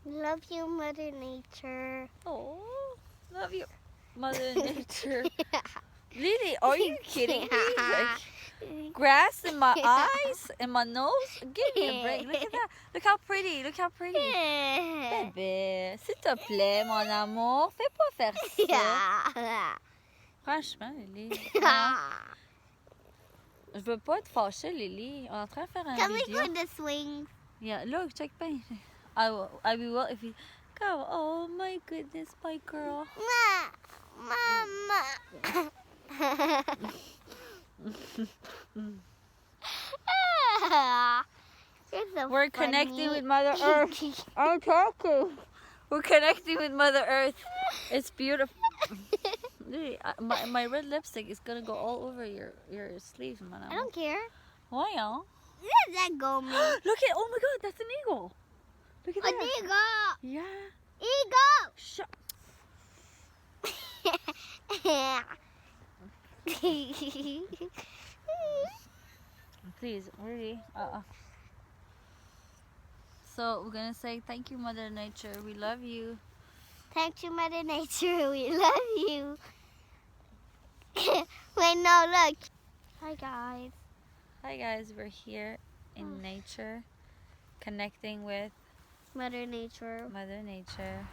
Love you, Mother Nature. Oh, love you, Mother Nature. Lily, are you kidding me? Like, grass in my eyes and my nose? Give me a break. Look at that. Look how pretty. Look how pretty. Bébé, s'il te plaît, mon amour, fais pas faire ça. Franchement, Lily. Je veux pas te fâcher, Lily. On est en train de faire un Can we vidéo. go the swings? Yeah, look, check bien. I will if you go. Oh my goodness, my girl. Mama. We're connecting with Mother Earth. I'm talking. We're connecting with Mother Earth. It's beautiful. My red lipstick is gonna go all over your sleeve, man. I don't care. Why, y'all? Let that go, me. Look at, oh my God, that's an eagle. Look at that. An eagle. Yeah. Eagle. Shut. Please, really. So we're gonna say thank you, Mother Nature. We love you. Thank you, Mother Nature. We love you. Wait, no, look. Hi, guys. Hi guys, we're here in nature, connecting with Mother Nature. Mother Nature.